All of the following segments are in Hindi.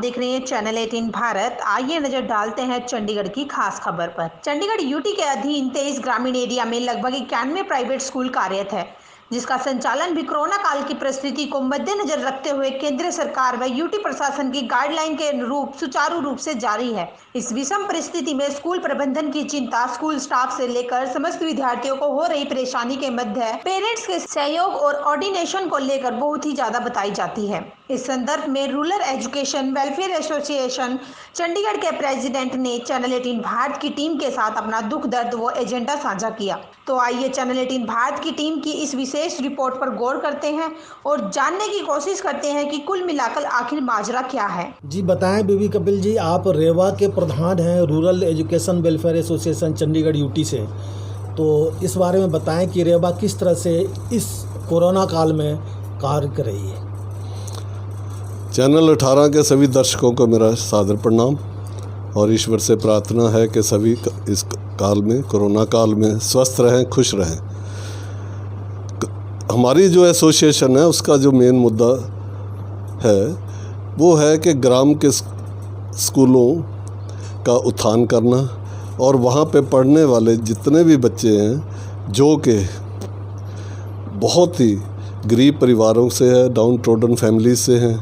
देख रहे हैं चैनल 18 भारत। आइए नजर डालते हैं चंडीगढ़ की खास खबर पर। चंडीगढ़ यूटी के अधीन 23 ग्रामीण एरिया में लगभग 91 प्राइवेट स्कूल कार्यरत है, जिसका संचालन भी कोरोना काल की परिस्थिति को मद्देनजर रखते हुए केंद्र सरकार व यूटी प्रशासन की गाइडलाइन के अनुरूप सुचारू रूप से जारी है। इस विषम परिस्थिति में स्कूल प्रबंधन की चिंता स्कूल स्टाफ से लेकर समस्त विद्यार्थियों को हो रही परेशानी के मध्य पेरेंट्स के सहयोग और ऑर्डिनेशन को लेकर बहुत ही ज्यादा बताई जाती है। इस संदर्भ में rural education welfare association Chandigarh के प्रेसिडेंट ने चैनल 18 भारत की टीम के साथ अपना दुख दर्द व एजेंडा साझा किया। तो आइए चैनल 18 भारत की टीम की इस विशेष रिपोर्ट पर गौर करते हैं और जानने की कोशिश करते हैं कि कुल मिलाकर आखिर माजरा क्या है। जी बताएं बीबी कपिल जी, आप रेवा के प्रधान हैं rural education welfare association Chandigarh UT से, तो इस बारे में बताएं कि रेवा किस तरह से इस कोरोना काल में कार्य कर रही है। चैनल 18 के सभी दर्शकों को मेरा सादर प्रणाम और ईश्वर से प्रार्थना है कि सभी इस काल में, कोरोना काल में स्वस्थ रहें, खुश रहें। हमारी जो एसोसिएशन है उसका जो मेन मुद्दा है वो है कि ग्राम के स्कूलों का उत्थान करना और वहाँ पे पढ़ने वाले जितने भी बच्चे हैं जो कि बहुत ही गरीब परिवारों से है, डाउन ट्रोडन फैमिली से हैं,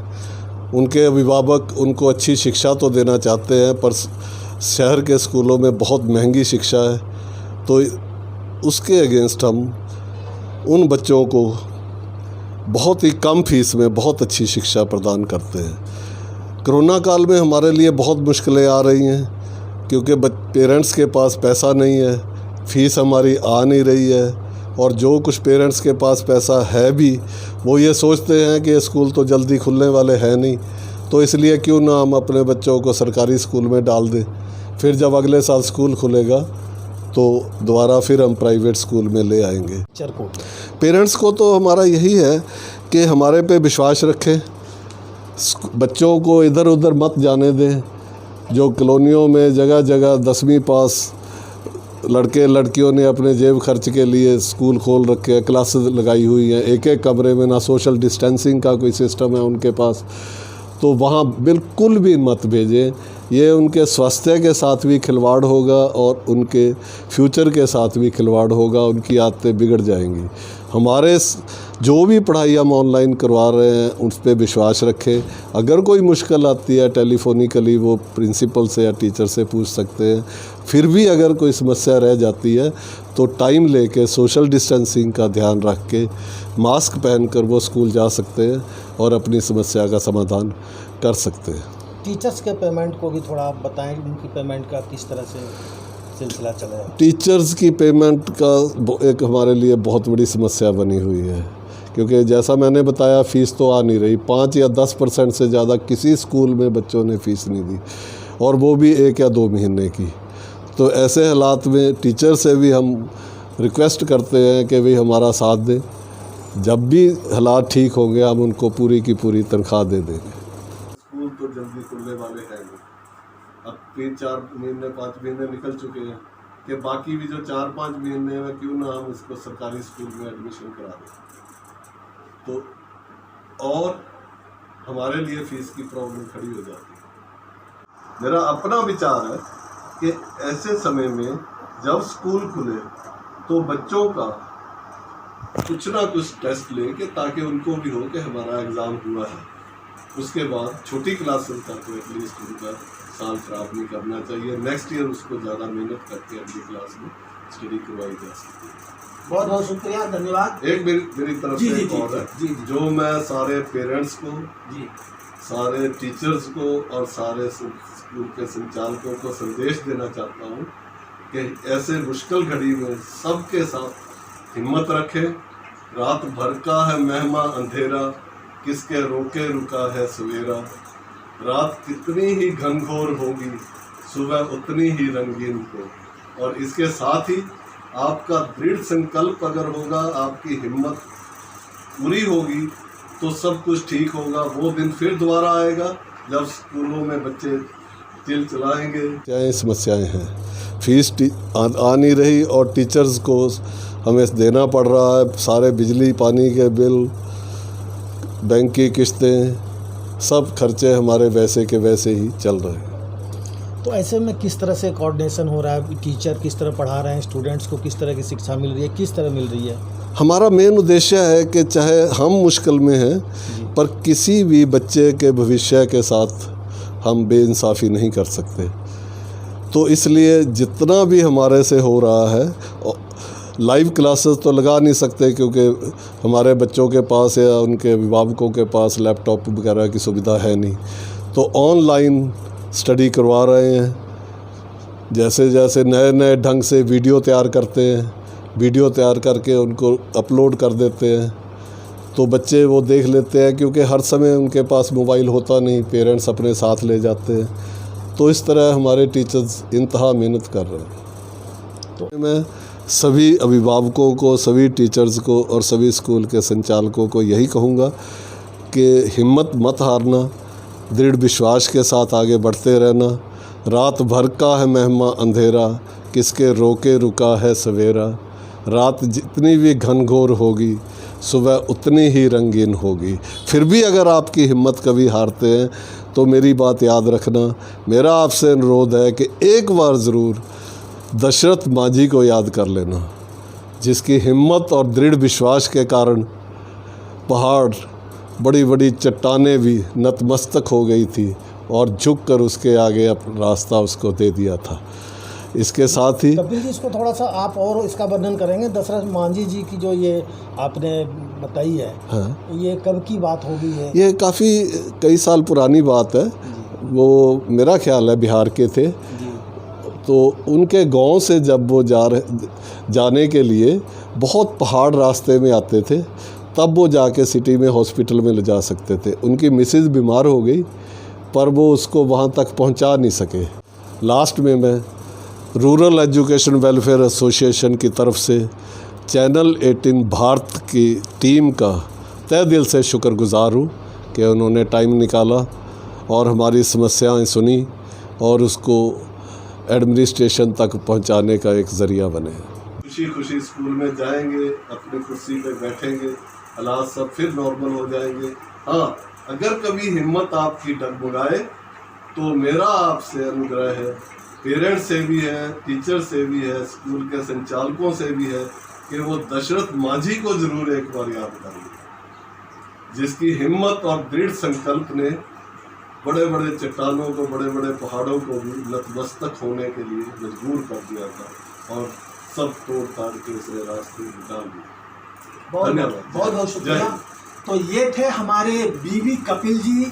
उनके अभिभावक उनको अच्छी शिक्षा तो देना चाहते हैं पर शहर के स्कूलों में बहुत महंगी शिक्षा है, तो उसके अगेंस्ट हम उन बच्चों को बहुत ही कम फीस में बहुत अच्छी शिक्षा प्रदान करते हैं। कोरोना काल में हमारे लिए बहुत मुश्किलें आ रही हैं क्योंकि पेरेंट्स के पास पैसा नहीं है, फ़ीस हमारी आ नहीं रही है और जो कुछ पेरेंट्स के पास पैसा है भी वो ये सोचते हैं कि स्कूल तो जल्दी खुलने वाले हैं नहीं, तो इसलिए क्यों ना हम अपने बच्चों को सरकारी स्कूल में डाल दें, फिर जब अगले साल स्कूल खुलेगा तो दोबारा फिर हम प्राइवेट स्कूल में ले आएंगे। पेरेंट्स को तो हमारा यही है कि हमारे पे विश्वास रखें, बच्चों को इधर उधर मत जाने दें। जो कॉलोनियों में जगह जगह 10वीं पास लड़के लड़कियों ने अपने जेब खर्च के लिए स्कूल खोल रखे हैं, क्लासेस लगाई हुई हैं, एक एक कमरे में, ना सोशल डिस्टेंसिंग का कोई सिस्टम है उनके पास, तो वहाँ बिल्कुल भी मत भेजें। ये उनके स्वास्थ्य के साथ भी खिलवाड़ होगा और उनके फ्यूचर के साथ भी खिलवाड़ होगा, उनकी आदतें बिगड़ जाएंगी। हमारे जो भी पढ़ाई हम ऑनलाइन करवा रहे हैं उस पर विश्वास रखें। अगर कोई मुश्किल आती है टेलीफोनिकली वो प्रिंसिपल से या टीचर से पूछ सकते हैं। फिर भी अगर कोई समस्या रह जाती है तो टाइम लेके सोशल डिस्टेंसिंग का ध्यान रख के मास्क पहनकर वो स्कूल जा सकते हैं और अपनी समस्या का समाधान कर सकते हैं। टीचर्स के पेमेंट को भी थोड़ा आप बताएं, उनकी पेमेंट का किस तरह से सिलसिला चला है। टीचर्स की पेमेंट का एक हमारे लिए बहुत बड़ी समस्या बनी हुई है क्योंकि जैसा मैंने बताया फ़ीस तो आ नहीं रही। 5 या 10% से ज़्यादा किसी स्कूल में बच्चों ने फ़ीस नहीं दी और वो भी 1 या 2 महीने की। तो ऐसे हालात में टीचर से भी हम रिक्वेस्ट करते हैं कि भाई हमारा साथ दें, जब भी हालात ठीक होंगे हम उनको पूरी की पूरी तनख्वाह दे देंगे। स्कूल तो जल्दी खुलने वाले हैं नहीं, अब 3-4 महीने 5 महीने निकल चुके हैं कि बाकी भी जो 4-5 महीने में क्यों ना हम इसको सरकारी स्कूल में एडमिशन करा दें। तो और हमारे लिए फ़ीस की प्रॉब्लम खड़ी हो जाती है। मेरा अपना विचार है कि ऐसे समय में जब स्कूल खुले तो बच्चों का कुछ ना कुछ टेस्ट लेके ताकि उनको भी हो कि हमारा एग्ज़ाम हुआ है। उसके बाद छोटी क्लासेस का तो एटलीस्ट उनका साल खराब नहीं करना चाहिए। नेक्स्ट ईयर उसको ज़्यादा मेहनत करके अगली क्लास में स्टडी करवाई जा सकती है। बहुत बहुत शुक्रिया, धन्यवाद। एक मेरी तरफ से और है जो मैं सारे पेरेंट्स को, सारे टीचर्स को और सारे स्कूल के संचालकों को संदेश देना चाहता हूँ कि ऐसे मुश्किल घड़ी में सबके साथ हिम्मत रखें। रात भर का है मेहमा अंधेरा, किसके रोके रुका है सवेरा। रात कितनी ही घनघोर होगी, सुबह उतनी ही रंगीन हो। और इसके साथ ही आपका दृढ़ संकल्प अगर होगा, आपकी हिम्मत पूरी होगी तो सब कुछ ठीक होगा। वो दिन फिर दोबारा आएगा जब स्कूलों में बच्चे तिल चलाएंगे। क्या समस्याएं हैं, फीस आ नहीं रही और टीचर्स को हमें देना पड़ रहा है, सारे बिजली पानी के बिल, बैंक की किस्तें, सब खर्चे हमारे वैसे के वैसे ही चल रहे हैं। तो ऐसे में किस तरह से कोऑर्डिनेशन हो रहा है, टीचर किस तरह पढ़ा रहे हैं, स्टूडेंट्स को किस तरह की शिक्षा मिल रही है, किस तरह मिल रही है? हमारा मेन उद्देश्य है कि चाहे हम मुश्किल में हैं पर किसी भी बच्चे के भविष्य के साथ हम बेइंसाफ़ी नहीं कर सकते। तो इसलिए जितना भी हमारे से हो रहा है, लाइव क्लासेस तो लगा नहीं सकते क्योंकि हमारे बच्चों के पास या उनके अभिभावकों के पास लैपटॉप वगैरह की सुविधा है नहीं, तो ऑनलाइन स्टडी करवा रहे हैं। जैसे जैसे नए नए ढंग से वीडियो तैयार करते हैं, वीडियो तैयार करके उनको अपलोड कर देते हैं, तो बच्चे वो देख लेते हैं क्योंकि हर समय उनके पास मोबाइल होता नहीं, पेरेंट्स अपने साथ ले जाते हैं। तो इस तरह हमारे टीचर्स इंतहा मेहनत कर रहे हैं। तो मैं सभी अभिभावकों को, सभी टीचर्स को और सभी स्कूल के संचालकों को यही कहूँगा कि हिम्मत मत हारना, दृढ़ विश्वास के साथ आगे बढ़ते रहना। रात भर का है महमा अंधेरा, किसके रोके रुका है सवेरा। रात जितनी भी घनघोर होगी, सुबह उतनी ही रंगीन होगी। फिर भी अगर आपकी हिम्मत कभी हारते हैं तो मेरी बात याद रखना। मेरा आपसे अनुरोध है कि एक बार ज़रूर दशरथ माझी को याद कर लेना, जिसकी हिम्मत और दृढ़ विश्वास के कारण पहाड़, बड़ी बड़ी चट्टानें भी नतमस्तक हो गई थी और झुककर उसके आगे अपना रास्ता उसको दे दिया था। इसके साथ ही कपिल जी, इसको थोड़ा सा आप और इसका वर्णन करेंगे? दशरथ माझी जी की जो ये आपने बताई है, हाँ, ये कब की बात होगी? है ये काफ़ी कई साल पुरानी बात है। वो मेरा ख्याल है बिहार के थे। तो उनके गांव से जब वो जाने के लिए बहुत पहाड़ रास्ते में आते थे, तब वो जाके सिटी में हॉस्पिटल में ले जा सकते थे। उनकी मिसेज बीमार हो गई पर वो उसको वहाँ तक पहुँचा नहीं सके। लास्ट में मैं रूरल एजुकेशन वेलफेयर एसोसिएशन की तरफ से चैनल 18 भारत की टीम का तहे दिल से शुक्रगुजार हूँ कि उन्होंने टाइम निकाला और हमारी समस्याएं सुनी और उसको एडमिनिस्ट्रेशन तक पहुंचाने का एक ज़रिया बने। खुशी खुशी स्कूल में जाएंगे, अपनी कुर्सी पे बैठेंगे, हालात सब फिर नॉर्मल हो जाएंगे। हाँ, अगर कभी हिम्मत आपकी डगमगाए तो मेरा आपसे अनुग्रह है, पेरेंट्स से भी है, टीचर से भी है, स्कूल के संचालकों से भी है कि वो दशरथ माझी को ज़रूर एक बार याद करें, जिसकी हिम्मत और दृढ़ संकल्प ने बड़े बड़े चट्टानों को, बड़े बड़े पहाड़ों को भी नतमस्तक होने के लिए मजबूर कर दिया था और सब तोड़ ताड़ के उसे रास्ते निकाल दिया। बहुत बहुत शुक्रिया। तो ये थे हमारे बीवी कपिल जी।